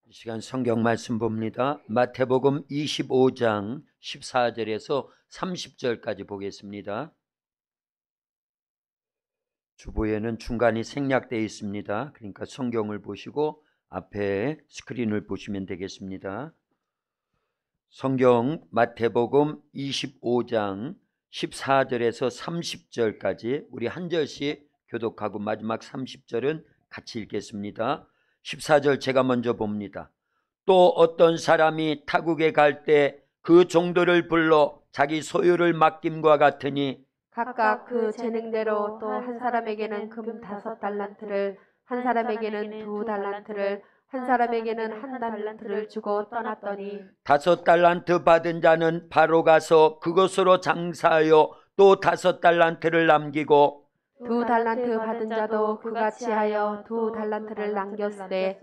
이 시간 성경 말씀 봅니다. 마태복음 25장 14절에서 30절까지 보겠습니다. 주보에는 중간이 생략되어 있습니다. 그러니까 성경을 보시고 앞에 스크린을 보시면 되겠습니다. 성경 마태복음 25장 14절에서 30절까지 우리 한 절씩 교독하고 마지막 30절은 같이 읽겠습니다. 14절 제가 먼저 봅니다. 또 어떤 사람이 타국에 갈 때 그 종들을 불러 자기 소유를 맡김과 같으니 각각 그 재능대로 또 한 사람에게는 금 5달란트를, 한 사람에게는 2달란트를, 한 사람에게는 1달란트를 주고 떠났더니 5달란트 받은 자는 바로 가서 그것으로 장사하여 또 5달란트를 남기고 2달란트 받은 자도 그같이 하여 2달란트를 남겼으되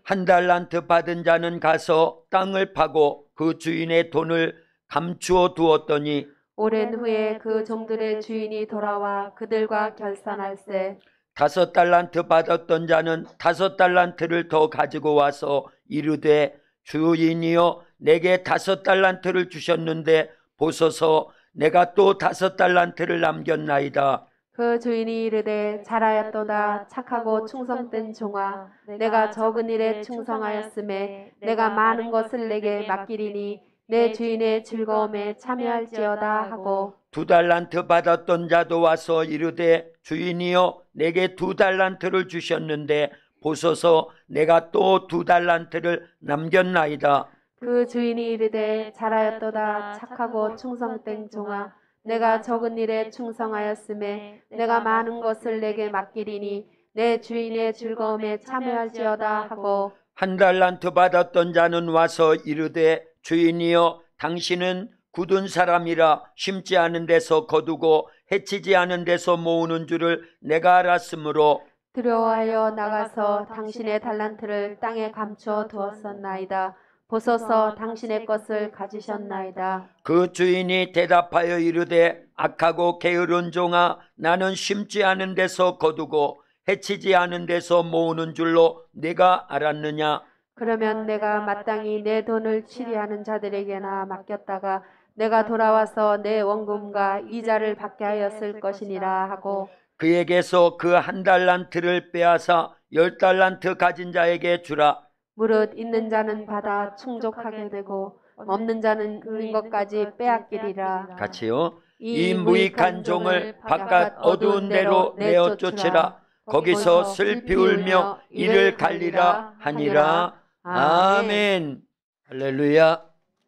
1달란트 받은 자는 가서 땅을 파고 그 주인의 돈을 감추어 두었더니 오랜 후에 그 종들의 주인이 돌아와 그들과 결산할세. 5달란트 받았던 자는 5달란트를 더 가지고 와서 이르되 주인이여 내게 5달란트를 주셨는데 보소서 내가 또 5달란트를 남겼나이다. 그 주인이 이르되 잘하였도다 착하고 충성된 종아, 내가 적은 일에 충성하였음에 내가 많은 것을 내게 맡기리니 내 주인의 즐거움에 참여할지어다 하고 2달란트 받았던 자도 와서 이르되 주인이여 내게 2달란트를 주셨는데 보소서 내가 또 2달란트를 남겼나이다. 그 주인이 이르되 잘하였도다 착하고 충성된 종아, 내가 적은 일에 충성하였음에 내가 많은 것을 내게 맡기리니 내 주인의 즐거움에 참여할지어다 하고 1달란트 받았던 자는 와서 이르되 주인이여 당신은 굳은 사람이라 심지 않은 데서 거두고 해치지 않은 데서 모으는 줄을 내가 알았으므로 두려워하여 나가서 당신의 달란트를 땅에 감추어 두었었나이다. 보소서 당신의 것을 가지셨나이다. 그 주인이 대답하여 이르되 악하고 게으른 종아 나는 심지 않은 데서 거두고 해치지 않은 데서 모으는 줄로 네가 알았느냐. 그러면 내가 마땅히 내 돈을 취리하는 자들에게나 맡겼다가 내가 돌아와서 내 원금과 이자를 받게 하였을 것이니라 하고 그에게서 그 1달란트를 빼앗아 10달란트 가진 자에게 주라. 무릇 있는 자는 받아 충족하게 되고 없는 자는 있는 것까지 빼앗기리라. 같이요. 이 이 무익한 종을 바깥 어두운 데로 내어 쫓으라. 거기서 슬피 울며 이를 갈리라 하니라. 아멘. 할렐루야.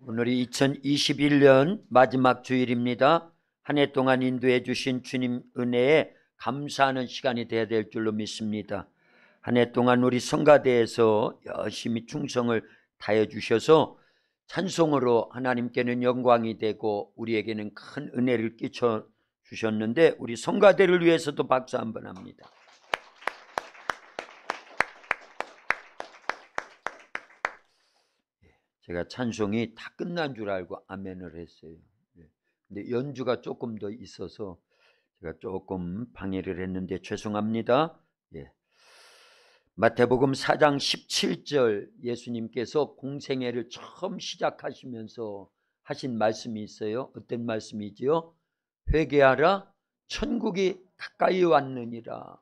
오늘이 2021년 마지막 주일입니다. 한 해 동안 인도해 주신 주님 은혜에 감사하는 시간이 되어야 될 줄로 믿습니다. 한 해 동안 우리 성가대에서 열심히 충성을 다해 주셔서 찬송으로 하나님께는 영광이 되고 우리에게는 큰 은혜를 끼쳐 주셨는데 우리 성가대를 위해서도 박수 한번 합니다. 제가 찬송이 다 끝난 줄 알고 아멘을 했어요. 근데 연주가 조금 더 있어서 제가 조금 방해를 했는데 죄송합니다. 마태복음 4장 17절 예수님께서 공생애를 처음 시작하시면서 하신 말씀이 있어요. 어떤 말씀이지요? 회개하라 천국이 가까이 왔느니라.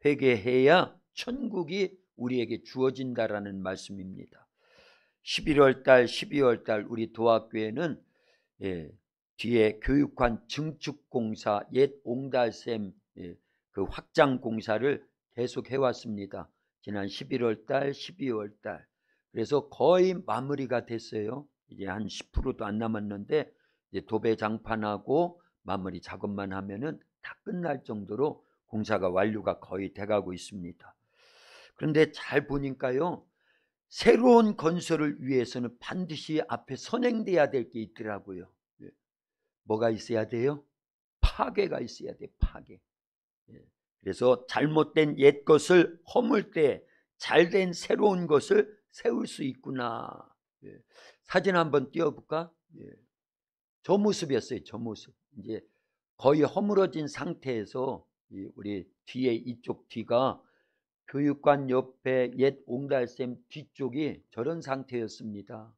회개해야 천국이 우리에게 주어진다라는 말씀입니다. 11월 달 12월 달 우리 도학교에는 뒤에 교육관 증축공사 옛 옹달샘 그 확장 공사를 계속 해왔습니다. 지난 11월 달 12월 달 그래서 거의 마무리가 됐어요. 이제 한 10%도 안 남았는데 이제 도배 장판하고 마무리 작업만 하면은 다 끝날 정도로 공사가 완료가 거의 돼가고 있습니다. 그런데 잘 보니까요, 새로운 건설을 위해서는 반드시 앞에 선행돼야 될 게 있더라고요. 뭐가 있어야 돼요? 파괴가 있어야 돼요. 파괴. 그래서 잘못된 옛 것을 허물 때 잘된 새로운 것을 세울 수 있구나. 사진 한번 띄워볼까? 저 모습이었어요. 저 모습. 이제 거의 허물어진 상태에서 우리 뒤에 이쪽 뒤가 교육관 옆에 옛 옹달샘 뒤쪽이 저런 상태였습니다.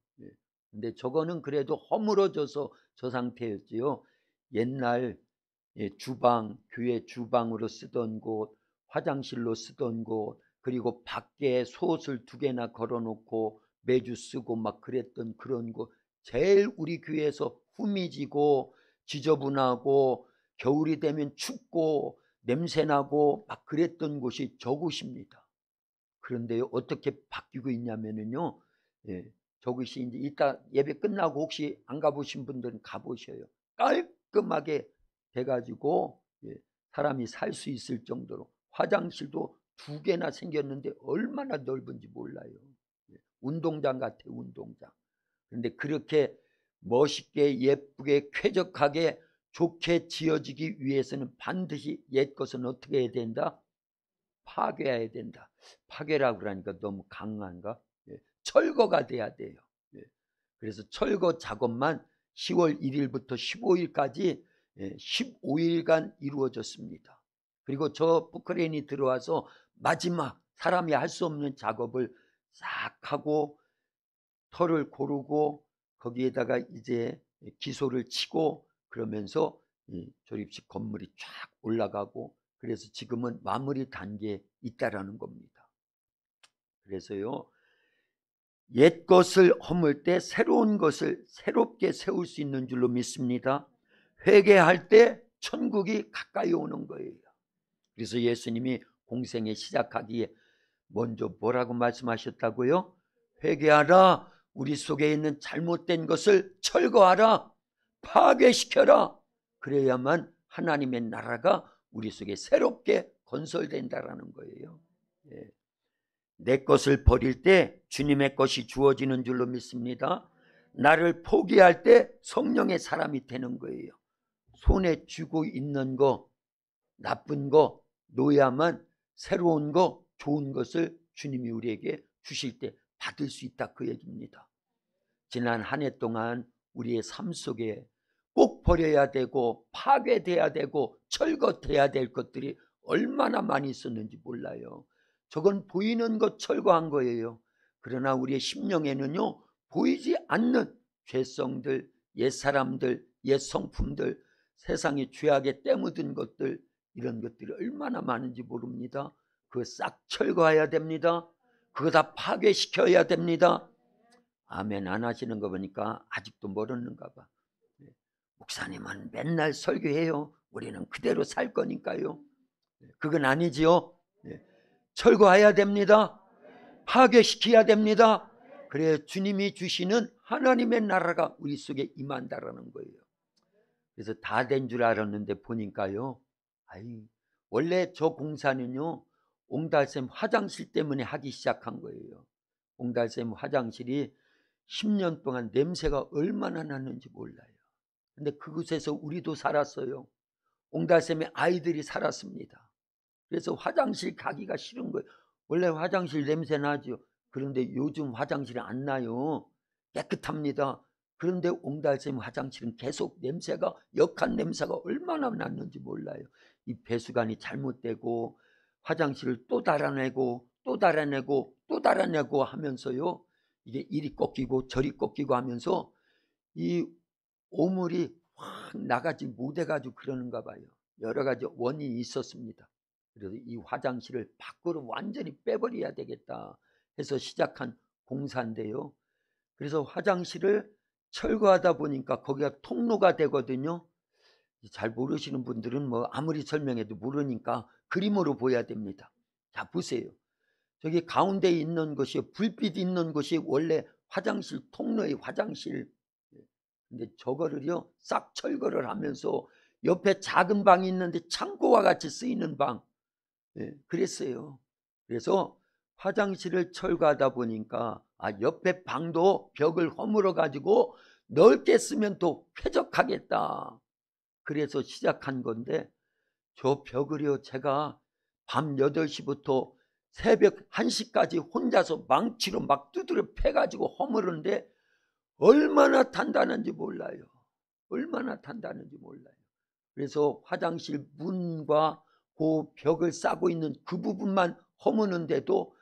근데 저거는 그래도 허물어져서 저 상태였지요. 옛날 주방, 교회 주방으로 쓰던 곳, 화장실로 쓰던 곳, 그리고 밖에 솥을 2개나 걸어놓고 매주 쓰고 막 그랬던 그런 곳, 제일 우리 교회에서 후미지고 지저분하고 겨울이 되면 춥고 냄새나고 막 그랬던 곳이 저곳입니다. 그런데 어떻게 바뀌고 있냐면요, 저것이 이제 이따 예배 끝나고 혹시 안 가보신 분들은 가보셔요. 깔끔하게 돼가지고 사람이 살 수 있을 정도로 화장실도 2개나 생겼는데 얼마나 넓은지 몰라요. 운동장 같아, 운동장. 그런데 그렇게 멋있게 예쁘게 쾌적하게 좋게 지어지기 위해서는 반드시 옛 것은 어떻게 해야 된다? 파괴해야 된다. 파괴라고 그러니까 너무 강한가? 철거가 돼야 돼요. 그래서 철거 작업만 10월 1일부터 15일까지 15일간 이루어졌습니다. 그리고 저 포크레인이 들어와서 마지막 사람이 할 수 없는 작업을 싹 하고 털을 고르고 거기에다가 이제 기소를 치고 그러면서 조립식 건물이 쫙 올라가고 그래서 지금은 마무리 단계에 있다라는 겁니다. 그래서요, 옛 것을 허물 때 새로운 것을 새롭게 세울 수 있는 줄로 믿습니다. 회개할 때 천국이 가까이 오는 거예요. 그래서 예수님이 공생에 시작하기에 먼저 뭐라고 말씀하셨다고요? 회개하라. 우리 속에 있는 잘못된 것을 철거하라. 파괴시켜라. 그래야만 하나님의 나라가 우리 속에 새롭게 건설된다라는 거예요. 내 것을 버릴 때 주님의 것이 주어지는 줄로 믿습니다. 나를 포기할 때 성령의 사람이 되는 거예요. 손에 쥐고 있는 거, 나쁜 거 놓아야만 새로운 거, 좋은 것을 주님이 우리에게 주실 때 받을 수 있다, 그 얘기입니다. 지난 한 해 동안 우리의 삶 속에 꼭 버려야 되고 파괴돼야 되고 철거돼야 될 것들이 얼마나 많이 있었는지 몰라요. 저건 보이는 것 철거한 거예요. 그러나 우리의 심령에는요, 보이지 않는 죄성들, 옛사람들, 옛성품들, 세상의 죄악에 때묻은 것들, 이런 것들이 얼마나 많은지 모릅니다. 그거 싹 철거해야 됩니다. 그거 다 파괴시켜야 됩니다. 아멘 안 하시는 거 보니까 아직도 모르는가 봐. 목사님은 맨날 설교해요. 우리는 그대로 살 거니까요. 그건 아니지요. 철거해야 됩니다. 파괴시켜야 됩니다. 그래 주님이 주시는 하나님의 나라가 우리 속에 임한다라는 거예요. 그래서 다 된 줄 알았는데 보니까요, 원래 저 공사는요, 옹달샘 화장실 때문에 하기 시작한 거예요. 옹달샘 화장실이 10년 동안 냄새가 얼마나 났는지 몰라요. 근데 그곳에서 우리도 살았어요. 옹달샘에 아이들이 살았습니다. 그래서 화장실 가기가 싫은 거예요. 원래 화장실 냄새 나죠. 그런데 요즘 화장실이 안 나요. 깨끗합니다. 그런데 옹달샘 화장실은 계속 냄새가, 역한 냄새가 얼마나 났는지 몰라요. 이 배수관이 잘못되고 화장실을 또 달아내고 또 달아내고 또 달아내고 하면서요, 이게 이리 꺾이고 저리 꺾이고 하면서 이 오물이 확 나가지 못해가지고 그러는가 봐요. 여러 가지 원인이 있었습니다. 그래서 이 화장실을 밖으로 완전히 빼버려야 되겠다 해서 시작한 공사인데요. 그래서 화장실을 철거하다 보니까 거기가 통로가 되거든요. 잘 모르시는 분들은 뭐 아무리 설명해도 모르니까 그림으로 보여야 됩니다. 자 보세요. 저기 가운데 있는 것이, 불빛 있는 것이 원래 화장실 통로의 화장실. 근데 저거를요 싹 철거를 하면서 옆에 작은 방이 있는데 창고와 같이 쓰이는 방, 그랬어요. 그래서 화장실을 철거하다 보니까 옆에 방도 벽을 허물어 가지고 넓게 쓰면 또 쾌적하겠다. 그래서 시작한 건데 저 벽을요 제가 밤 8시부터 새벽 1시까지 혼자서 망치로 막 두드려 패가지고 허무르는데 얼마나 단단한지 몰라요. 얼마나 단단한지 몰라요. 그래서 화장실 문과 그 벽을 싸고 있는 그 부분만 허무는데도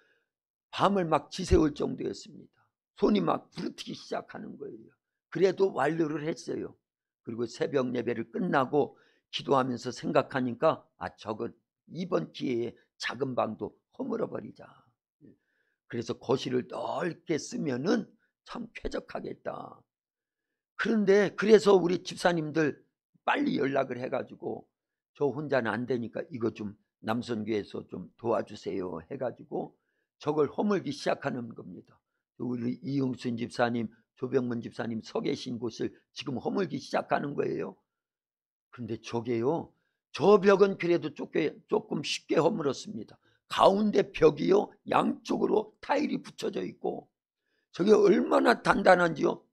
밤을 막 지새울 정도였습니다. 손이 막 부르트기 시작하는 거예요. 그래도 완료를 했어요. 그리고 새벽 예배를 끝나고 기도하면서 생각하니까 저거 이번 기회에 작은 방도 허물어 버리자. 그래서 거실을 넓게 쓰면은 참 쾌적하겠다. 그런데 그래서 우리 집사님들 빨리 연락을 해가지고 저 혼자는 안 되니까 이거 좀 남선교에서 좀 도와주세요 해가지고 저걸 허물기 시작하는 겁니다. 우리 이용순 집사님, 조병문 집사님 서 계신 곳을 지금 허물기 시작하는 거예요. 그런데 저게요, 저 벽은 그래도 조금 쉽게 허물었습니다. 가운데 벽이요, 양쪽으로 타일이 붙여져 있고 저게 얼마나 단단한지요.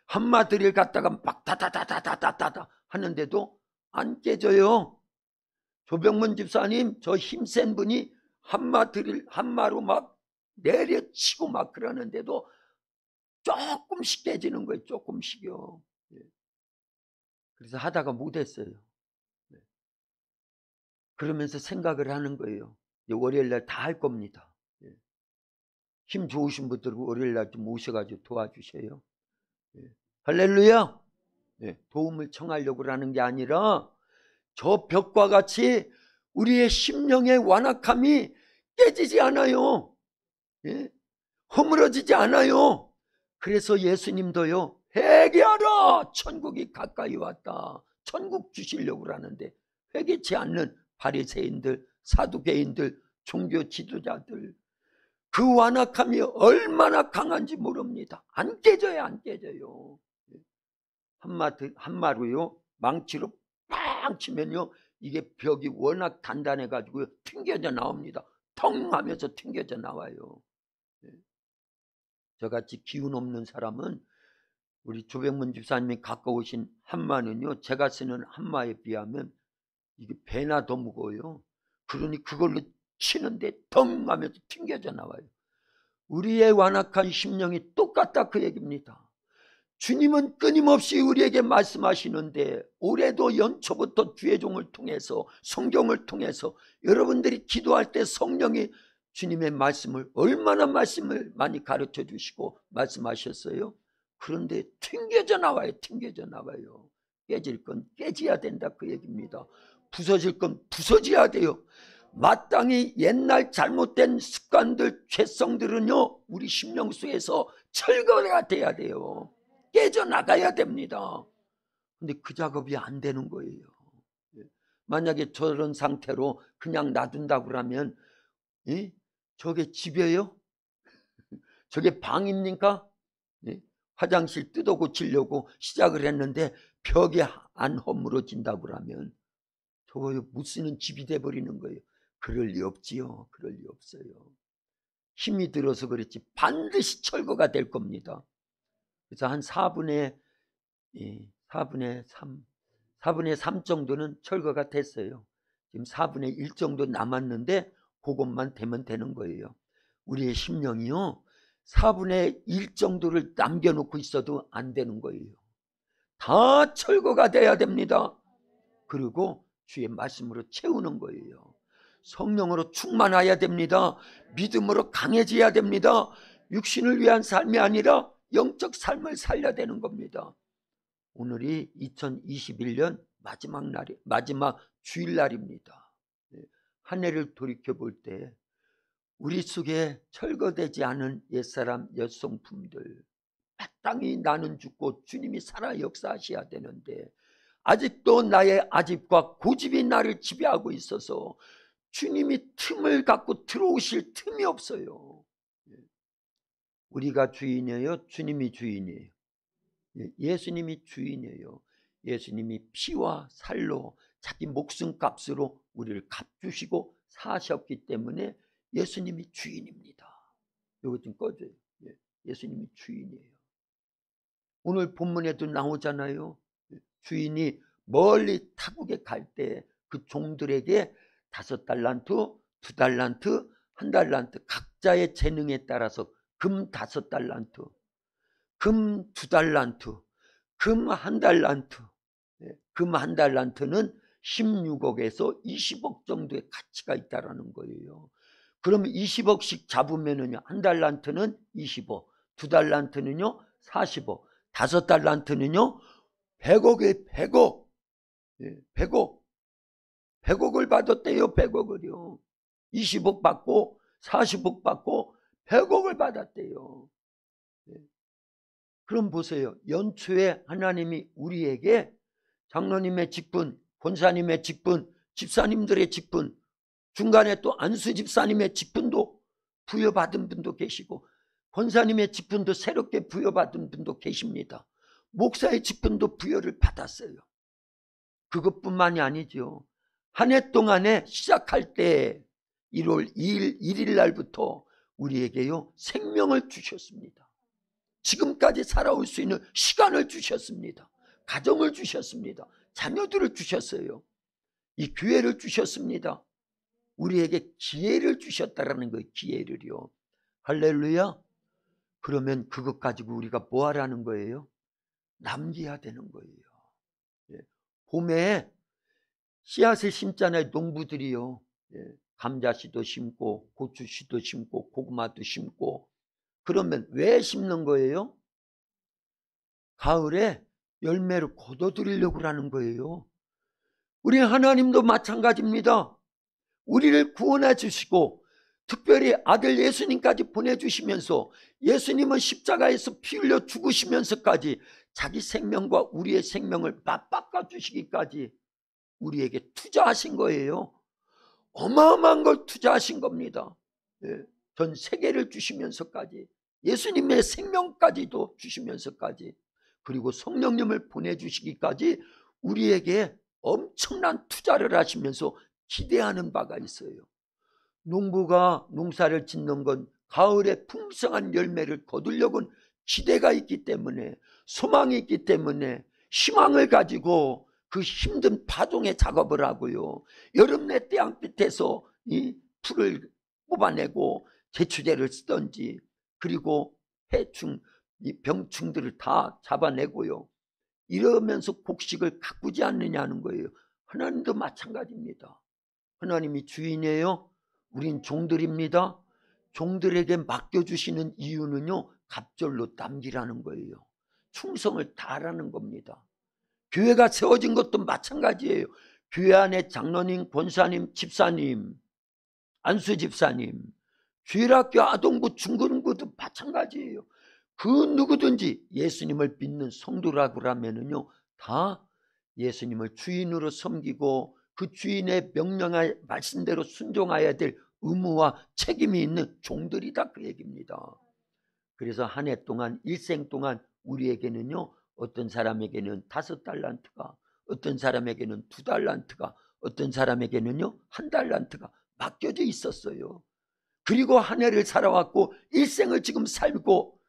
한마 드릴 갖다가 막 다다다다다다다 하는데도 안 깨져요. 조병문 집사님, 저 힘센 분이 한마로 막 내려치고 막 그러는데도 조금씩 깨지는 거예요. 조금씩요. 그래서 하다가 못했어요. 그러면서 생각을 하는 거예요. 월요일날 다 할 겁니다. 힘 좋으신 분들 월요일날 좀 오셔가지고 도와주셔요. 할렐루야. 도움을 청하려고 하는 게 아니라 저 벽과 같이 우리의 심령의 완악함이 깨지지 않아요. 허물어지지 않아요. 그래서 예수님도요, 회개하라, 천국이 가까이 왔다. 천국 주시려고 하는데 회개치 않는 바리새인들, 사두개인들, 종교 지도자들, 그 완악함이 얼마나 강한지 모릅니다. 안 깨져요, 안 깨져요. 한마로요, 망치로 빵 치면요, 이게 벽이 워낙 단단해가지고 튕겨져 나옵니다. 텅 하면서 튕겨져 나와요. 저같이 기운 없는 사람은 우리 조병문 집사님이 갖고 오신 한마는요, 제가 쓰는 한마에 비하면 이게 배나 더 무거워요. 그러니 그걸로 치는데 텅 하면서 튕겨져 나와요. 우리의 완악한 심령이 똑같다 그 얘기입니다. 주님은 끊임없이 우리에게 말씀하시는데 올해도 연초부터 주의 종을 통해서 성경을 통해서 여러분들이 기도할 때 성령이 주님의 말씀을 얼마나 말씀을 많이 가르쳐 주시고 말씀하셨어요. 그런데 튕겨져 나와요. 튕겨져 나와요. 깨질 건 깨져야 된다 그 얘기입니다. 부서질 건 부서져야 돼요. 마땅히 옛날 잘못된 습관들, 죄성들은요, 우리 심령 속에서 철거가 돼야 돼요. 깨져나가야 됩니다. 근데 그 작업이 안 되는 거예요. 만약에 저런 상태로 그냥 놔둔다고 그러면 저게 집이에요? 저게 방입니까? 화장실 뜯어 고치려고 시작을 했는데 벽이 안 허물어진다고 그러면 저거 못 쓰는 집이 돼버리는 거예요. 그럴 리 없지요. 그럴 리 없어요. 힘이 들어서 그렇지 반드시 철거가 될 겁니다. 그래서 한 4분의 3 정도는 철거가 됐어요. 지금 4분의 1 정도 남았는데 그것만 되면 되는 거예요. 우리의 심령이요, 4분의 1 정도를 남겨놓고 있어도 안 되는 거예요. 다 철거가 돼야 됩니다. 그리고 주의 말씀으로 채우는 거예요. 성령으로 충만해야 됩니다. 믿음으로 강해져야 됩니다. 육신을 위한 삶이 아니라 영적 삶을 살려야 되는 겁니다. 오늘이 2021년 마지막 주일날입니다. 한 해를 돌이켜볼 때 우리 속에 철거되지 않은 옛사람 옛성품들, 마땅히 나는 죽고 주님이 살아 역사하셔야 되는데 아직도 나의 아집과 고집이 나를 지배하고 있어서 주님이 틈을 갖고 들어오실 틈이 없어요. 우리가 주인이에요? 주님이 주인이에요? 예수님이 주인이에요. 예수님이 피와 살로 자기 목숨값으로 우리를 값주시고 사셨기 때문에 예수님이 주인입니다. 이것 좀 꺼줘요. 예수님이 주인이에요. 오늘 본문에도 나오잖아요. 주인이 멀리 타국에 갈 때 그 종들에게 5달란트, 2달란트, 1달란트 각자의 재능에 따라서 금 5달란트, 금 2달란트, 금 1달란트. 금 1달란트는 16억에서 20억 정도의 가치가 있다는 거예요. 그러면 20억씩 잡으면은요, 한 달란트는 25, 두 달란트는요 45, 다섯 달란트는요 100억에 100억, 100억, 100억을 받았대요. 100억을요. 20억 받고 40억 받고 100억을 받았대요. 그럼 보세요. 연초에 하나님이 우리에게 장로님의 직분, 권사님의 직분, 집사님들의 직분, 중간에 또 안수 집사님의 직분도 부여받은 분도 계시고, 권사님의 직분도 새롭게 부여받은 분도 계십니다. 목사의 직분도 부여를 받았어요. 그것뿐만이 아니죠. 한 해 동안에 시작할 때 1월 2일 1일 날부터 우리에게요 생명을 주셨습니다. 지금까지 살아올 수 있는 시간을 주셨습니다. 가정을 주셨습니다. 자녀들을 주셨어요. 이 기회를 주셨습니다. 우리에게 기회를 주셨다라는 거예요. 기회를요. 할렐루야. 그러면 그것 가지고 우리가 뭐 하라는 거예요? 남겨야 되는 거예요. 봄에 씨앗을 심잖아요. 농부들이요. 감자씨도 심고 고추씨도 심고 고구마도 심고. 그러면 왜 심는 거예요? 가을에 열매를 거둬들이려고 하는 거예요. 우리 하나님도 마찬가지입니다. 우리를 구원해 주시고 특별히 아들 예수님까지 보내주시면서 예수님은 십자가에서 피 흘려 죽으시면서까지 자기 생명과 우리의 생명을 맞바꿔 주시기까지 우리에게 투자하신 거예요. 어마어마한 걸 투자하신 겁니다. 전 세계를 주시면서까지, 예수님의 생명까지도 주시면서까지, 그리고 성령님을 보내주시기까지 우리에게 엄청난 투자를 하시면서 기대하는 바가 있어요. 농부가 농사를 짓는 건 가을에 풍성한 열매를 거두려고 기대가 있기 때문에, 소망이 있기 때문에 희망을 가지고 그 힘든 파종의 작업을 하고요. 여름내 태양빛에서 이 풀을 뽑아내고 제초제를 쓰던지, 그리고 해충, 이 병충들을 다 잡아내고요. 이러면서 곡식을 가꾸지 않느냐는 거예요. 하나님도 마찬가지입니다. 하나님이 주인이에요. 우린 종들입니다. 종들에게 맡겨주시는 이유는요, 갑절로 남기라는 거예요. 충성을 다하라는 겁니다. 교회가 세워진 것도 마찬가지예요. 교회 안에 장로님, 권사님, 집사님, 안수 집사님, 주일학교 아동부, 중고등부도 마찬가지예요. 그 누구든지 예수님을 믿는 성도라고 하면은요, 다 예수님을 주인으로 섬기고 그 주인의 명령의 말씀대로 순종해야 될 의무와 책임이 있는 종들이다, 그 얘기입니다. 그래서 한 해 동안, 일생 동안 우리에게는요, 어떤 사람에게는 5달란트가, 어떤 사람에게는 2달란트가, 어떤 사람에게는요 1달란트가 맡겨져 있었어요. 그리고 한 해를 살아왔고 일생을 지금 살고,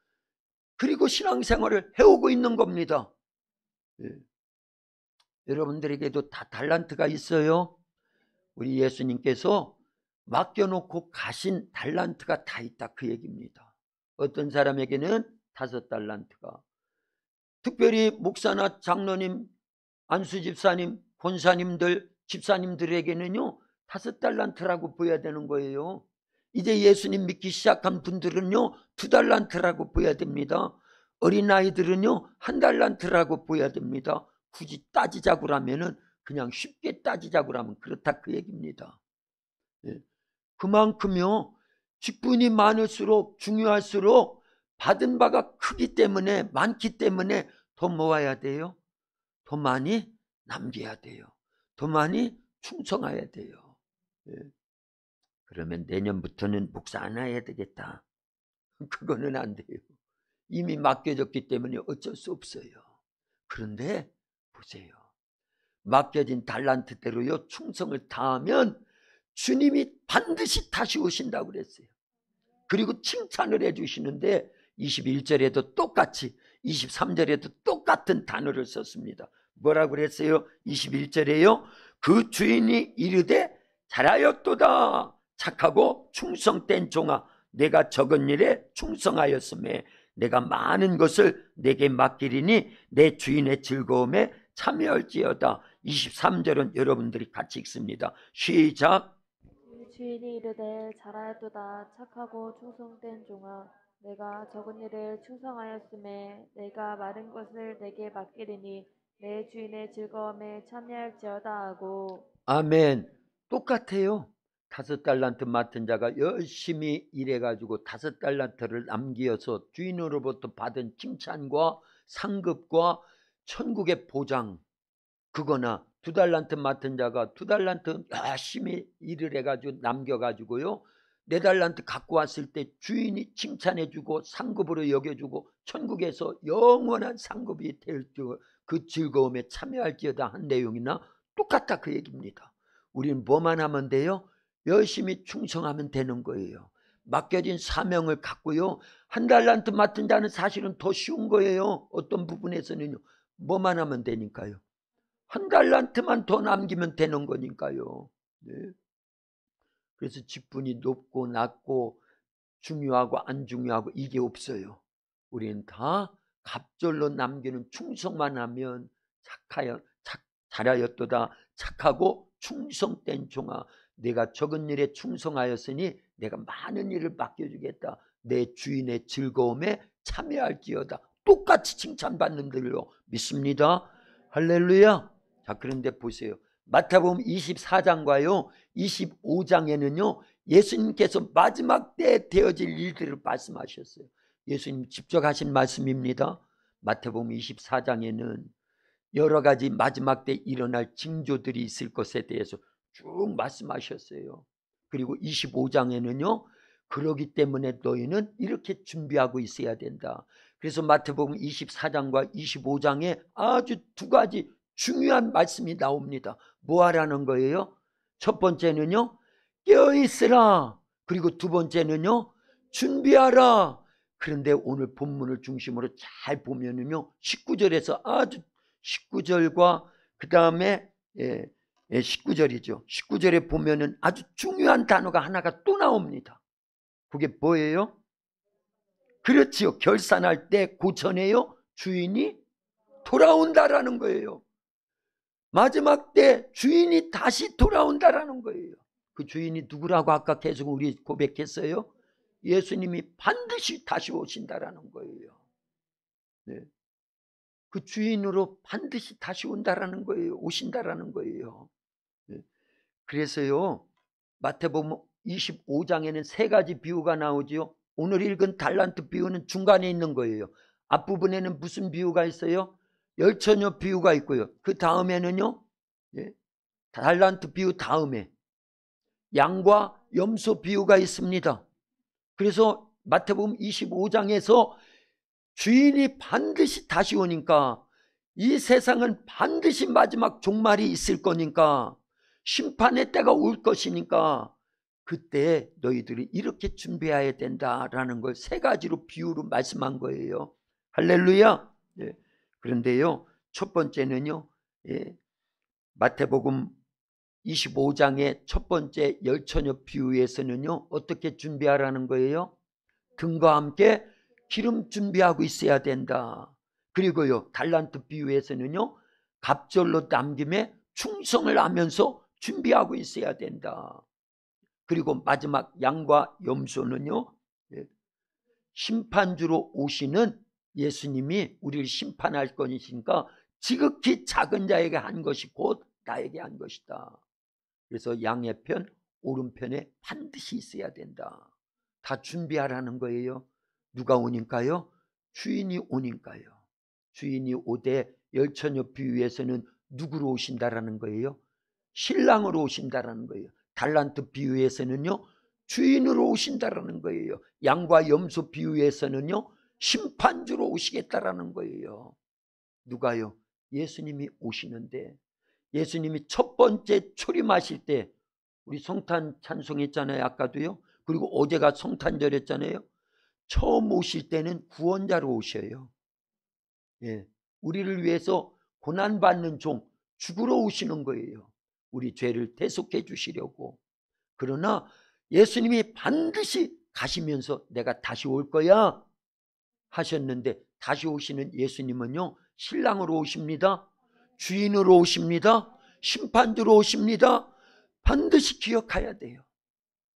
그리고 신앙생활을 해오고 있는 겁니다. 여러분들에게도 다 달란트가 있어요. 우리 예수님께서 맡겨놓고 가신 달란트가 다 있다, 그 얘기입니다. 어떤 사람에게는 5달란트가, 특별히 목사나 장로님, 안수집사님, 권사님들, 집사님들에게는요 5달란트라고 보여야 되는 거예요. 이제 예수님 믿기 시작한 분들은요 2달란트라고 보여야 됩니다. 어린아이들은요 1달란트라고 보여야 됩니다. 굳이 따지자고 하면은, 그냥 쉽게 따지자고 하면 그렇다, 그 얘기입니다. 그만큼요 직분이 많을수록, 중요할수록 받은 바가 크기 때문에, 많기 때문에 더 모아야 돼요. 더 많이 남겨야 돼요. 더 많이 충성해야 돼요. 그러면 내년부터는 목사 안 해야 되겠다. 그거는 안 돼요. 이미 맡겨졌기 때문에 어쩔 수 없어요. 그런데 보세요. 맡겨진 달란트대로요 충성을 다하면 주님이 반드시 다시 오신다고 그랬어요. 그리고 칭찬을 해주시는데 21절에도 똑같이, 23절에도 똑같은 단어를 썼습니다. 뭐라고 그랬어요? 21절에요. 그 주인이 이르되 잘하였도다 착하고 충성된 종아, 내가 적은 일에 충성하였음에 내가 많은 것을 내게 맡기리니 내 주인의 즐거움에 참여할지어다. 23절은 여러분들이 같이 읽습니다. 시작. 주인이 이르되 잘하였도다 착하고 충성된 종아 내가 적은 일에 충성하였음에 내가 많은 것을 내게 맡기리니 내 주인의 즐거움에 참여할지어다 하고. 아멘. 똑같아요. 5달란트 맡은 자가 열심히 일해가지고 5달란트를 남기어서 주인으로부터 받은 칭찬과 상급과 천국의 보장, 그거나 2달란트 맡은 자가 2달란트 열심히 일을 해가지고 남겨가지고요 4달란트 갖고 왔을 때 주인이 칭찬해주고 상급으로 여겨주고 천국에서 영원한 상급이 될 그 즐거움에 참여할지어다 한 내용이나 똑같다 그 얘기입니다. 우리는 뭐만 하면 돼요? 열심히 충성하면 되는 거예요. 맡겨진 사명을 갖고요 1달란트 맡은 자는 사실은 더 쉬운 거예요. 어떤 부분에서는요 뭐만 하면 되니까요. 1달란트만 더 남기면 되는 거니까요. 네. 그래서 직분이 높고 낮고 중요하고 안 중요하고 이게 없어요. 우리는 다 갑절로 남기는 충성만 하면 잘하였도다 착하고 충성된 종아 내가 적은 일에 충성하였으니 내가 많은 일을 맡겨주겠다. 내 주인의 즐거움에 참여할지어다. 똑같이 칭찬받는 줄로 믿습니다. 할렐루야. 자, 그런데 보세요. 마태복음 24장과요 25장에는요 예수님께서 마지막 때에 되어질 일들을 말씀하셨어요. 예수님 직접 하신 말씀입니다. 마태복음 24장에는 여러 가지 마지막 때 일어날 징조들이 있을 것에 대해서 쭉 말씀하셨어요. 그리고 25장에는요 그러기 때문에 너희는 이렇게 준비하고 있어야 된다. 그래서 마태복음 24장과 25장에 아주 2가지 중요한 말씀이 나옵니다. 뭐 하라는 거예요? 첫 번째는요 깨어있으라. 그리고 2번째는요 준비하라. 그런데 오늘 본문을 중심으로 잘 보면은요 19절에서 아주 19절과 그 다음에 19절이죠. 19절에 보면은 아주 중요한 단어가 하나가 또 나옵니다. 그게 뭐예요? 그렇지요. 결산할 때 고전에요 주인이 돌아온다라는 거예요. 마지막 때 주인이 다시 돌아온다라는 거예요. 그 주인이 누구라고 아까 계속 우리 고백했어요? 예수님이 반드시 다시 오신다라는 거예요. 네. 그 주인으로 반드시 다시 온다라는 거예요. 오신다라는 거예요. 네. 그래서요 마태복음 25장에는 3가지 비유가 나오지요. 오늘 읽은 달란트 비유는 중간에 있는 거예요. 앞부분에는 무슨 비유가 있어요? 열처녀 비유가 있고요. 그 다음에는요 달란트 비유 다음에 양과 염소 비유가 있습니다. 그래서 마태복음 25장에서 주인이 반드시 다시 오니까 이 세상은 반드시 마지막 종말이 있을 거니까 심판의 때가 올 것이니까 그때 너희들이 이렇게 준비해야 된다라는 걸 3가지로 비유로 말씀한 거예요. 할렐루야. 네. 그런데요 첫 번째는요 마태복음 25장의 첫 번째 열처녀 비유에서는요 어떻게 준비하라는 거예요? 등과 함께 기름 준비하고 있어야 된다. 그리고요 달란트 비유에서는요 갑절로 남김에 충성을 하면서 준비하고 있어야 된다. 그리고 마지막 양과 염소는요 심판주로 오시는 예수님이 우리를 심판할 것이니까 지극히 작은 자에게 한 것이 곧 나에게 한 것이다. 그래서 양의 편 오른편에 반드시 있어야 된다. 다 준비하라는 거예요. 누가 오니까요? 주인이 오니까요. 주인이 오되 열처녀 비유에서는 누구로 오신다라는 거예요? 신랑으로 오신다라는 거예요. 달란트 비유에서는요 주인으로 오신다라는 거예요. 양과 염소 비유에서는요 심판주로 오시겠다라는 거예요. 누가요? 예수님이 오시는데 예수님이 첫 번째 초림하실 때 우리 성탄 찬송했잖아요. 아까도요. 그리고 어제가 성탄절 했잖아요. 처음 오실 때는 구원자로 오셔요. 예, 우리를 위해서 고난받는 종 죽으러 오시는 거예요. 우리 죄를 대속해 주시려고. 그러나 예수님이 반드시 가시면서 내가 다시 올 거야 하셨는데 다시 오시는 예수님은요 신랑으로 오십니다. 주인으로 오십니다. 심판주로 오십니다. 반드시 기억해야 돼요.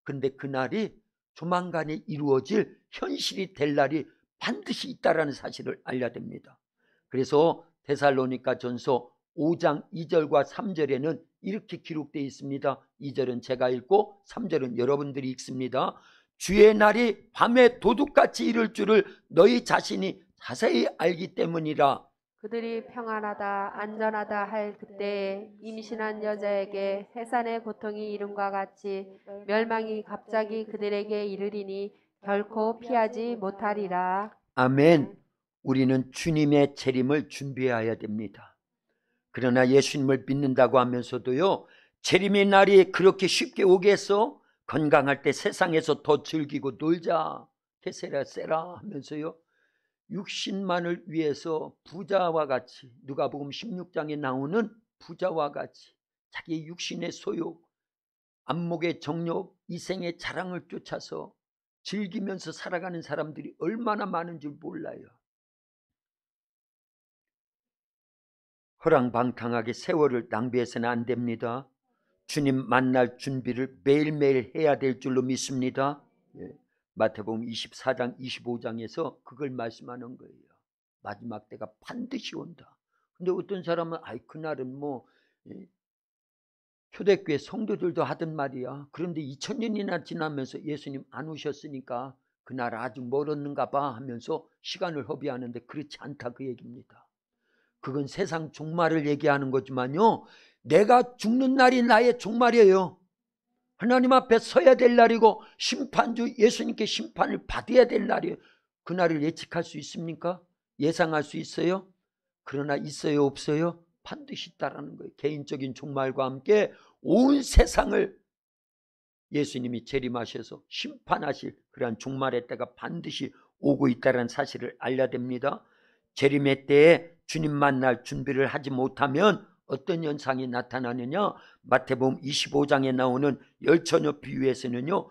그런데 그날이 조만간에 이루어질 현실이 될 날이 반드시 있다라는 사실을 알려야 됩니다. 그래서 데살로니가 전서 5장 2절과 3절에는 이렇게 기록되어 있습니다. 2절은 제가 읽고 3절은 여러분들이 읽습니다. 주의 날이 밤에 도둑같이 이를 줄을 너희 자신이 자세히 알기 때문이라. 그들이 평안하다 안전하다 할 그때에 임신한 여자에게 해산의 고통이 이름과 같이 멸망이 갑자기 그들에게 이르리니 결코 피하지 못하리라. 아멘. 우리는 주님의 재림을 준비해야 됩니다. 그러나 예수님을 믿는다고 하면서도요, 재림의 날이 그렇게 쉽게 오겠어? 건강할 때 세상에서 더 즐기고 놀자, 게세라 하면서요, 육신만을 위해서 부자와 같이, 누가복음 16장에 나오는 부자와 같이 자기 육신의 소욕, 안목의 정욕, 이생의 자랑을 쫓아서 즐기면서 살아가는 사람들이 얼마나 많은 줄 몰라요. 허랑방탕하게 세월을 낭비해서는 안 됩니다. 주님 만날 준비를 매일매일 해야 될 줄로 믿습니다. 마태복음 24장 25장에서 그걸 말씀하는 거예요. 마지막 때가 반드시 온다. 근데 어떤 사람은 그날은 뭐 초대교회 성도들도 하던 말이야. 그런데 2000년이나 지나면서 예수님 안 오셨으니까 그날 아주 멀었는가 봐 하면서 시간을 허비하는데 그렇지 않다 그 얘기입니다. 그건 세상 종말을 얘기하는 거지만요, 내가 죽는 날이 나의 종말이에요. 하나님 앞에 서야 될 날이고 심판주 예수님께 심판을 받아야 될 날이에요. 그날을 예측할 수 있습니까? 예상할 수 있어요? 그러나 있어요 없어요? 반드시 있다라는 거예요. 개인적인 종말과 함께 온 세상을 예수님이 재림하셔서 심판하실 그러한 종말의 때가 반드시 오고 있다는 사실을 알려야 됩니다. 재림의 때에 주님 만날 준비를 하지 못하면 어떤 현상이 나타나느냐? 마태복음 25장에 나오는 열처녀 비유에서는요,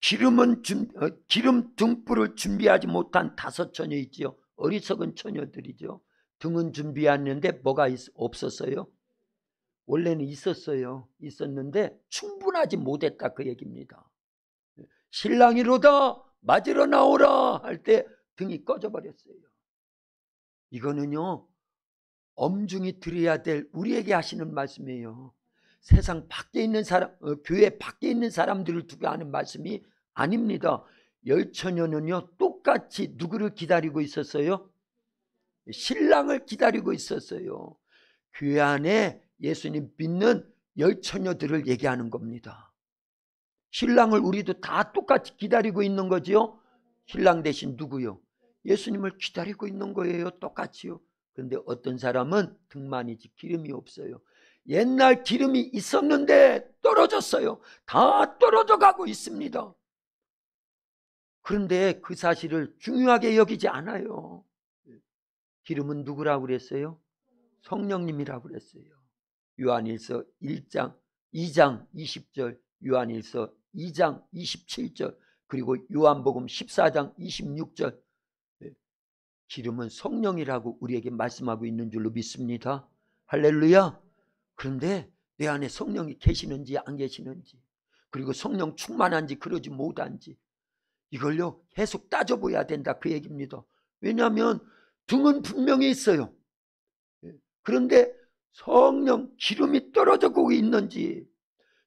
기름 등불을 준비하지 못한 5처녀 있지요. 어리석은 처녀들이죠. 등은 준비했는데 뭐가 없었어요? 원래는 있었어요. 있었는데 충분하지 못했다 그 얘기입니다. 신랑이로다 맞으러 나오라 할 때 등이 꺼져버렸어요. 이거는요, 엄중히 드려야 될 우리에게 하시는 말씀이에요. 세상 밖에 있는 사람, 교회 밖에 있는 사람들을 두고 하는 말씀이 아닙니다. 열처녀는요, 똑같이 누구를 기다리고 있었어요? 신랑을 기다리고 있었어요. 교회 안에 예수님 믿는 열처녀들을 얘기하는 겁니다. 신랑을 우리도 다 똑같이 기다리고 있는 거지요. 신랑 대신 누구요? 예수님을 기다리고 있는 거예요. 똑같이요. 그런데 어떤 사람은 등만이지 기름이 없어요. 옛날 기름이 있었는데 떨어졌어요. 다 떨어져 가고 있습니다. 그런데 그 사실을 중요하게 여기지 않아요. 기름은 누구라고 그랬어요? 성령님이라고 그랬어요. 요한일서 2장 20절, 요한일서 2장 27절, 그리고 요한복음 14장 26절. 기름은 성령이라고 우리에게 말씀하고 있는 줄로 믿습니다. 할렐루야. 그런데 내 안에 성령이 계시는지 안 계시는지, 그리고 성령 충만한지 그러지 못한지, 이걸요 계속 따져봐야 된다 그 얘기입니다. 왜냐하면 등은 분명히 있어요. 그런데 성령 기름이 떨어져 가고 있는지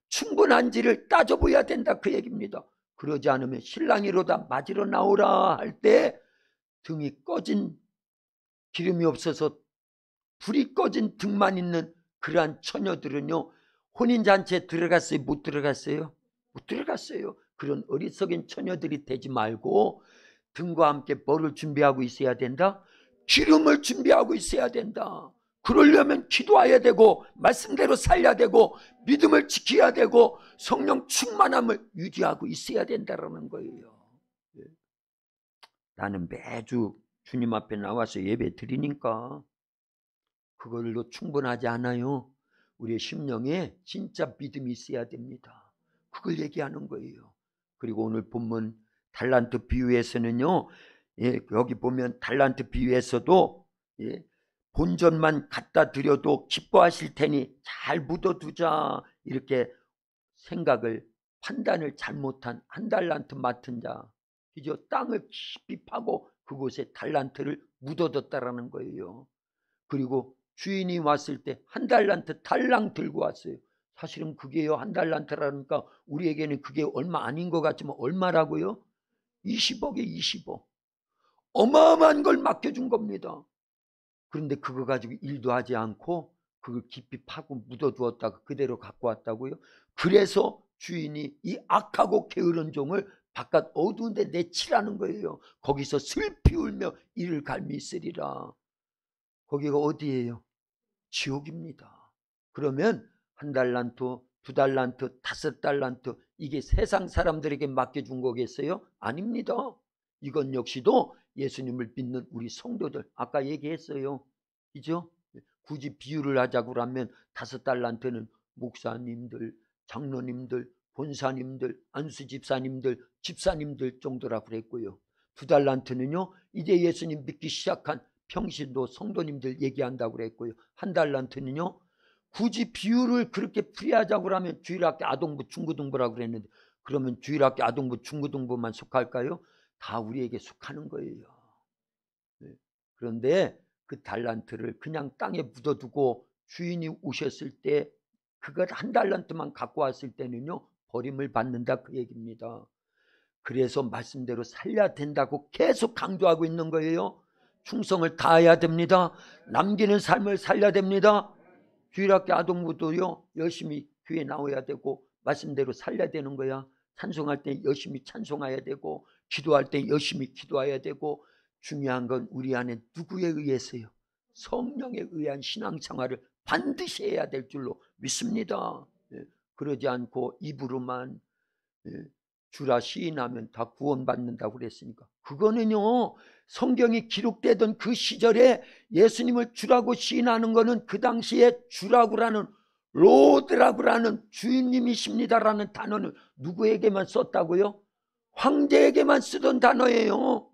충분한지를 따져봐야 된다 그 얘기입니다. 그러지 않으면 신랑이로다 맞으러 나오라 할 때 등이 꺼진, 기름이 없어서 불이 꺼진 등만 있는 그러한 처녀들은요, 혼인잔치에 들어갔어요? 못 들어갔어요? 못 들어갔어요. 그런 어리석은 처녀들이 되지 말고 등과 함께 뭐를 준비하고 있어야 된다? 기름을 준비하고 있어야 된다. 그러려면 기도해야 되고 말씀대로 살려야 되고 믿음을 지켜야 되고 성령 충만함을 유지하고 있어야 된다는 거예요. 나는 매주 주님 앞에 나와서 예배 드리니까 그걸로 충분하지 않아요. 우리의 심령에 진짜 믿음이 있어야 됩니다. 그걸 얘기하는 거예요. 그리고 오늘 본문 달란트 비유에서는요, 여기 보면 달란트 비유에서도 본전만 갖다 드려도 기뻐하실 테니 잘 묻어두자 이렇게 생각을 판단을 잘못한 한 달란트 맡은 자, 그죠? 땅을 깊이 파고 그곳에 달란트를 묻어뒀다라는 거예요. 그리고 주인이 왔을 때 한 달란트 달랑 들고 왔어요. 사실은 그게요, 한 달란트라니까 우리에게는 그게 얼마 아닌 것 같지만 얼마라고요? 20억에 20억. 어마어마한 걸 맡겨준 겁니다. 그런데 그거 가지고 일도 하지 않고 그걸 깊이 파고 묻어두었다가 그대로 갖고 왔다고요? 그래서 주인이 이 악하고 게으른 종을 바깥 어두운 데 내치라는 거예요. 거기서 슬피 울며 이를 갈미 있으리라. 거기가 어디예요? 지옥입니다. 그러면 한 달란트, 두 달란트, 5달란트, 이게 세상 사람들에게 맡겨준 거겠어요? 아닙니다. 이건 역시도 예수님을 믿는 우리 성도들, 아까 얘기했어요. 그죠? 굳이 비유를 하자고 하면 5달란트는 목사님들, 장로님들, 본사님들, 안수집사님들, 집사님들 정도라고 그랬고요. 2달란트는요, 이제 예수님 믿기 시작한 평신도 성도님들 얘기한다고 그랬고요. 1달란트는요, 굳이 비유를 그렇게 풀이하자고 하면 주일학교 아동부 중고등부라고 그랬는데, 그러면 주일학교 아동부 중고등부만 속할까요? 다 우리에게 속하는 거예요. 그런데 그 달란트를 그냥 땅에 묻어두고 주인이 오셨을 때 그걸 1달란트만 갖고 왔을 때는요, 버림을 받는다, 그 얘기입니다. 그래서 말씀대로 살려야 된다고 계속 강조하고 있는 거예요. 충성을 다해야 됩니다. 남기는 삶을 살려야 됩니다. 주일학교 아동부도요, 열심히 교회 나와야 되고 말씀대로 살려야 되는 거야. 찬송할 때 열심히 찬송해야 되고 기도할 때 열심히 기도해야 되고, 중요한 건 우리 안에 누구에 의해서요? 성령에 의한 신앙생활을 반드시 해야 될 줄로 믿습니다. 그러지 않고 입으로만 주라 시인하면 다 구원받는다고 그랬으니까, 그거는요, 성경이 기록되던 그 시절에 예수님을 주라고 시인하는 거는 그 당시에 주라고라는, 로드라고라는, 주인님이십니다라는 단어는 누구에게만 썼다고요? 황제에게만 쓰던 단어예요.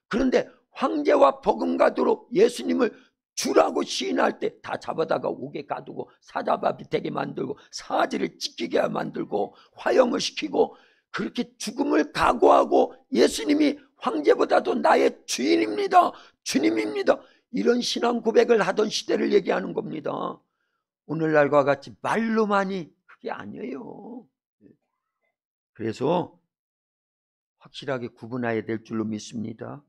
그런데 황제와 버금가도록 예수님을 주라고 시인할 때 다 잡아다가 옥에 가두고 사자밥이 되게 만들고 사지를 찢기게 만들고 화형을 시키고, 그렇게 죽음을 각오하고 예수님이 황제보다도 나의 주인입니다, 주님입니다, 이런 신앙 고백을 하던 시대를 얘기하는 겁니다. 오늘날과 같이 말로만이 그게 아니에요. 그래서 확실하게 구분해야 될 줄로 믿습니다.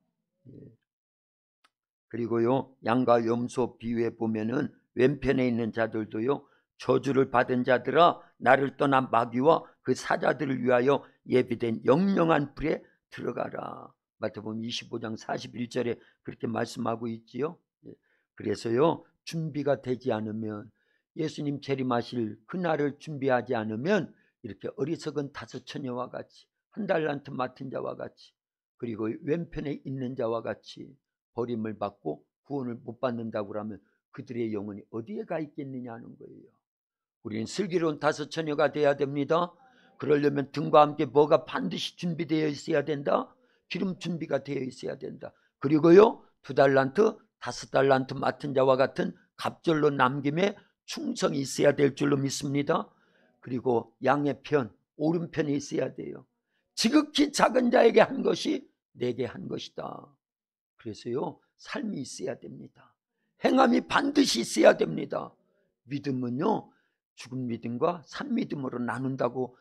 그리고요, 양과 염소 비유에 보면은 왼편에 있는 자들도요, 저주를 받은 자들아 나를 떠난 마귀와 그 사자들을 위하여 예비된 영영한 불에 들어가라. 마태복음 25장 41절에 그렇게 말씀하고 있지요. 그래서요, 준비가 되지 않으면, 예수님 재림하실 그날을 준비하지 않으면 이렇게 어리석은 5 처녀와 같이, 1달란트 맡은 자와 같이, 그리고 왼편에 있는 자와 같이 버림을 받고 구원을 못 받는다고 하면 그들의 영혼이 어디에 가 있겠느냐 하는 거예요. 우리는 슬기로운 5 처녀가 돼야 됩니다. 그러려면 등과 함께 뭐가 반드시 준비되어 있어야 된다? 기름 준비가 되어 있어야 된다. 그리고요, 2달란트, 5달란트 맡은 자와 같은 갑절로 남김에 충성이 있어야 될 줄로 믿습니다. 그리고 양의 편, 오른편에 있어야 돼요. 지극히 작은 자에게 한 것이 내게 한 것이다. 그래서요, 삶이 있어야 됩니다. 행함이 반드시 있어야 됩니다. 믿음은요, 죽은 믿음과 산 믿음으로 나눈다고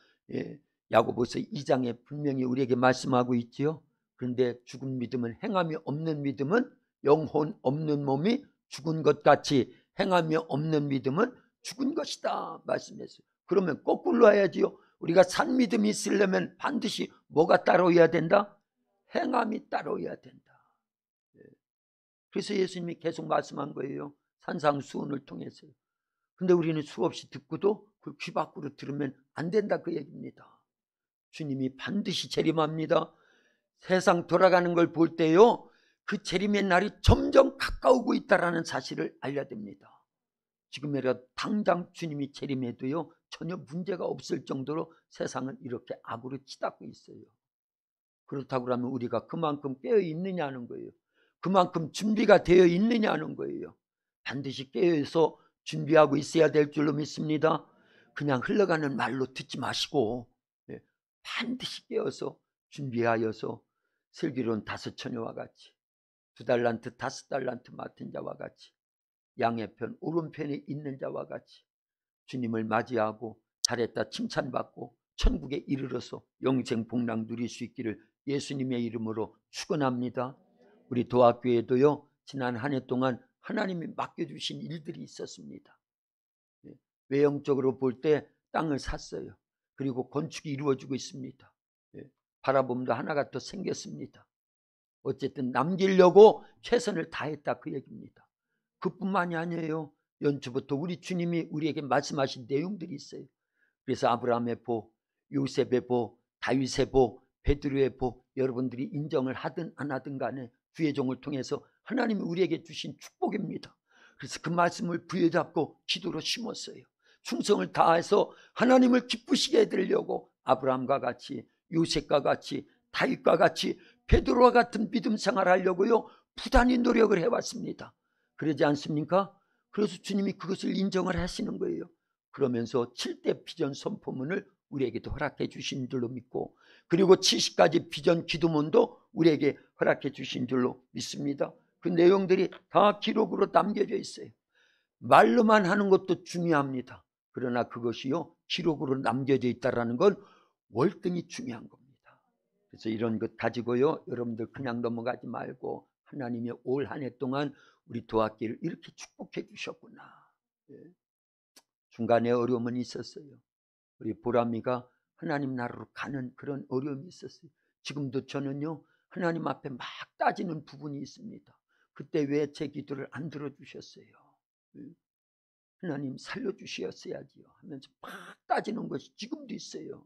야고보서 2장에 분명히 우리에게 말씀하고 있지요. 그런데 죽은 믿음은, 행함이 없는 믿음은 영혼 없는 몸이 죽은 것 같이 행함이 없는 믿음은 죽은 것이다 말씀했어요. 그러면 거꾸로 해야지요. 우리가 산 믿음이 있으려면 반드시 뭐가 따라오야 된다? 행함이 따라오야 된다. 그래서 예수님이 계속 말씀한 거예요. 산상수훈을 통해서요. 근데 우리는 수없이 듣고도 그 귀 밖으로 들으면 안 된다, 그 얘기입니다. 주님이 반드시 재림합니다. 세상 돌아가는 걸 볼 때요, 그 재림의 날이 점점 가까우고 있다는 사실을 알려야 됩니다. 지금이라도 당장 주님이 재림해도요, 전혀 문제가 없을 정도로 세상은 이렇게 악으로 치닫고 있어요. 그렇다고 하면 우리가 그만큼 깨어 있느냐는 거예요. 그만큼 준비가 되어 있느냐는 거예요. 반드시 깨어서 준비하고 있어야 될 줄로 믿습니다. 그냥 흘러가는 말로 듣지 마시고 반드시 깨어서 준비하여서 슬기로운 5처녀와 같이 2달란트 5달란트 맡은 자와 같이 양의 편 오른편에 있는 자와 같이 주님을 맞이하고 잘했다 칭찬받고 천국에 이르러서 영생 복락 누릴 수 있기를 예수님의 이름으로 축원합니다. 우리 도학교에도요, 지난 한 해 동안 하나님이 맡겨주신 일들이 있었습니다. 외형적으로 볼 때 땅을 샀어요. 그리고 건축이 이루어지고 있습니다. 바라봄도 하나가 더 생겼습니다. 어쨌든 남기려고 최선을 다했다, 그 얘기입니다. 그뿐만이 아니에요. 연초부터 우리 주님이 우리에게 말씀하신 내용들이 있어요. 그래서 아브라함의 보, 요셉의 보, 다윗의 보, 베드로의 보, 여러분들이 인정을 하든 안 하든 간에 주의 종을 통해서 하나님이 우리에게 주신 축복입니다. 그래서 그 말씀을 부여잡고 기도로 심었어요. 충성을 다해서 하나님을 기쁘시게 해드리려고 아브라함과 같이, 요셉과 같이, 다윗과 같이, 베드로와 같은 믿음 생활하려고요, 부단히 노력을 해왔습니다. 그러지 않습니까? 그래서 주님이 그것을 인정을 하시는 거예요. 그러면서 7대 비전 선포문을 우리에게도 허락해 주신 줄로 믿고, 그리고 70가지 비전 기도문도 우리에게 허락해 주신 줄로 믿습니다. 그 내용들이 다 기록으로 남겨져 있어요. 말로만 하는 것도 중요합니다. 그러나 그것이요, 기록으로 남겨져 있다는 건 월등히 중요한 겁니다. 그래서 이런 것 가지고요, 여러분들 그냥 넘어가지 말고 하나님이 올 한 해 동안 우리 도학교를 이렇게 축복해 주셨구나. 중간에 어려움은 있었어요. 우리 보람이가 하나님 나라로 가는 그런 어려움이 있었어요. 지금도 저는요, 하나님 앞에 막 따지는 부분이 있습니다. 그때 왜 제 기도를 안 들어주셨어요? 하나님 살려주셨어야지요 하면서 막 따지는 것이 지금도 있어요.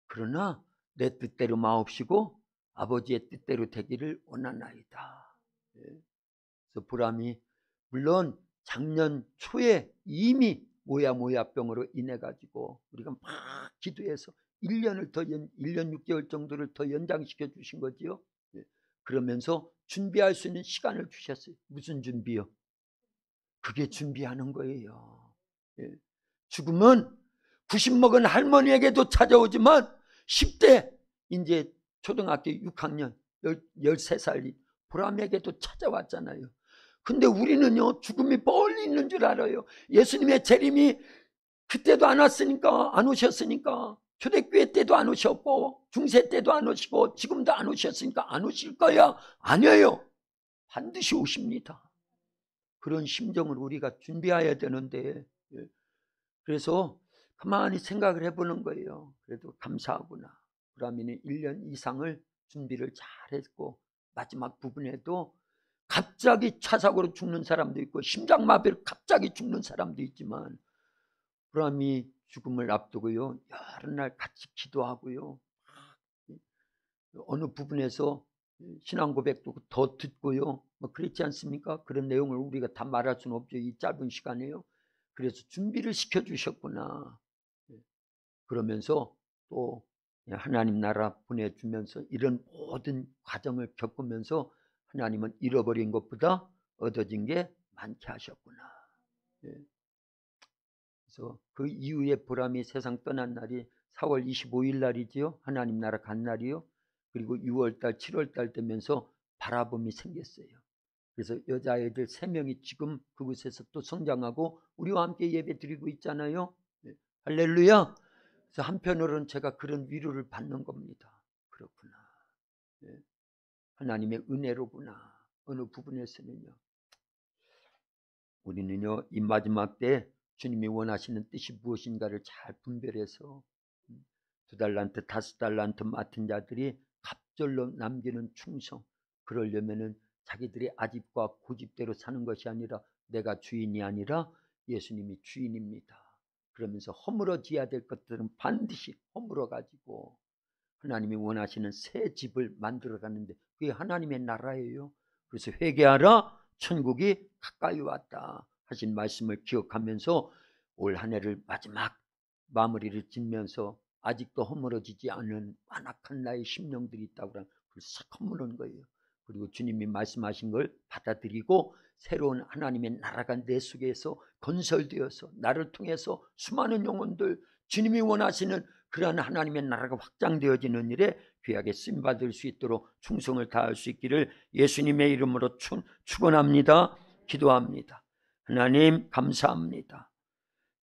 그러나 내 뜻대로 마옵시고 아버지의 뜻대로 되기를 원하나이다. 그래서 보람이 물론 작년 초에 이미 모야병으로 인해 가지고 우리가 막 기도해서 1년 6개월 정도를 더 연장시켜 주신 거지요. 그러면서 준비할 수 있는 시간을 주셨어요. 무슨 준비요? 그게 준비하는 거예요. 죽음은 90 먹은 할머니에게도 찾아오지만 10대 이제 초등학교 6학년 13살인 보람에게도 찾아왔잖아요. 근데 우리는요, 죽음이 멀리 있는 줄 알아요. 예수님의 재림이 그때도 안 왔으니까, 안 오셨으니까, 초대교회 때도 안 오셨고, 중세 때도 안 오시고, 지금도 안 오셨으니까 안 오실 거야. 아니에요. 반드시 오십니다. 그런 심정을 우리가 준비해야 되는데, 그래서 가만히 생각을 해보는 거예요. 그래도 감사하구나. 보람이는 1년 이상을 준비를 잘했고, 마지막 부분에도 갑자기 차사고로 죽는 사람도 있고 심장마비로 갑자기 죽는 사람도 있지만 보람이 죽음을 앞두고요, 여러 날 같이 기도하고요, 어느 부분에서 신앙 고백도 더 듣고요, 뭐 그렇지 않습니까? 그런 내용을 우리가 다 말할 수는 없죠, 이 짧은 시간에요. 그래서 준비를 시켜주셨구나. 그러면서 또 하나님 나라 보내주면서 이런 모든 과정을 겪으면서 하나님은 잃어버린 것보다 얻어진 게 많게 하셨구나. 그래서 그 이후에 보람이 세상 떠난 날이 4월 25일 날이지요. 하나님 나라 간 날이요. 그리고 6월달 7월달 되면서 바라봄이 생겼어요. 그래서 여자애들 3명이 지금 그곳에서 또 성장하고 우리와 함께 예배 드리고 있잖아요. 할렐루야. 그래서 한편으로는 제가 그런 위로를 받는 겁니다. 그렇구나. 하나님의 은혜로구나. 어느 부분에서는요, 우리는요, 이 마지막 때 주님이 원하시는 뜻이 무엇인가를 잘 분별해서 2달란트 5달란트 맡은 자들이 갑절로 남기는 충성, 그러려면은 자기들의 아집과 고집대로 사는 것이 아니라 내가 주인이 아니라 예수님이 주인입니다. 그러면서 허물어져야 될 것들은 반드시 허물어 가지고 하나님이 원하시는 새 집을 만들어 가는데 그게 하나님의 나라예요. 그래서 회개하라, 천국이 가까이 왔다 하신 말씀을 기억하면서 올 한 해를 마지막 마무리를 짓면서 아직도 허물어지지 않은 완악한 나의 심령들이 있다고 하면 그걸 싹 허무는 거예요. 그리고 주님이 말씀하신 걸 받아들이고 새로운 하나님의 나라가 내 속에서 건설되어서 나를 통해서 수많은 영혼들, 주님이 원하시는 그러한 하나님의 나라가 확장되어지는 일에 귀하게 쓰임받을 수 있도록 충성을 다할 수 있기를 예수님의 이름으로 축원합니다. 기도합니다. 하나님 감사합니다.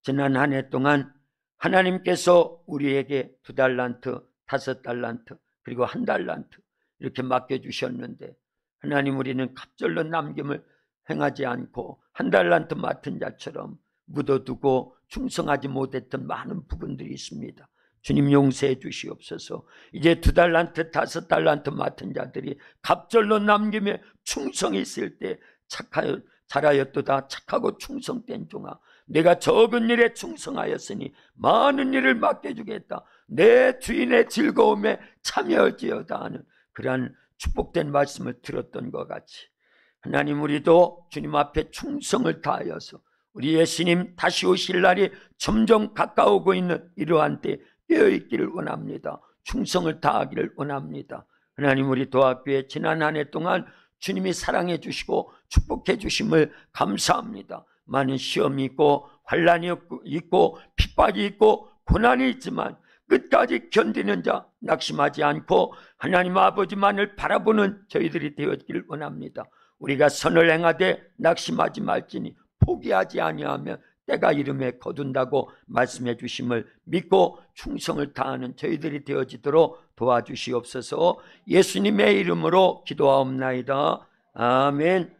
지난 한 해 동안 하나님께서 우리에게 2달란트, 5달란트, 그리고 1달란트 이렇게 맡겨주셨는데 하나님, 우리는 갑절로 남김을 행하지 않고 1달란트 맡은 자처럼 묻어두고 충성하지 못했던 많은 부분들이 있습니다. 주님 용서해 주시옵소서. 이제 2달란트, 5달란트 맡은 자들이 갑절로 남김에 충성이 있을 때 잘하였도다 착하고 충성된 종아, 내가 적은 일에 충성하였으니 많은 일을 맡겨주겠다. 내 주인의 즐거움에 참여할지어다 하는 그러한 축복된 말씀을 들었던 것 같이 하나님, 우리도 주님 앞에 충성을 다하여서 우리 예수님 다시 오실 날이 점점 가까우고 있는 이러한 때 깨어있기를 원합니다. 충성을 다하기를 원합니다. 하나님, 우리 도합교회 지난 한 해 동안 주님이 사랑해 주시고 축복해 주심을 감사합니다. 많은 시험이 있고 환난이 있고 핍박이 있고 고난이 있지만 끝까지 견디는 자, 낙심하지 않고 하나님 아버지만을 바라보는 저희들이 되었기를 원합니다. 우리가 선을 행하되 낙심하지 말지니 포기하지 아니하면 때가 이름에 거둔다고 말씀해 주심을 믿고 충성을 다하는 저희들이 되어지도록 도와주시옵소서. 예수님의 이름으로 기도하옵나이다. 아멘.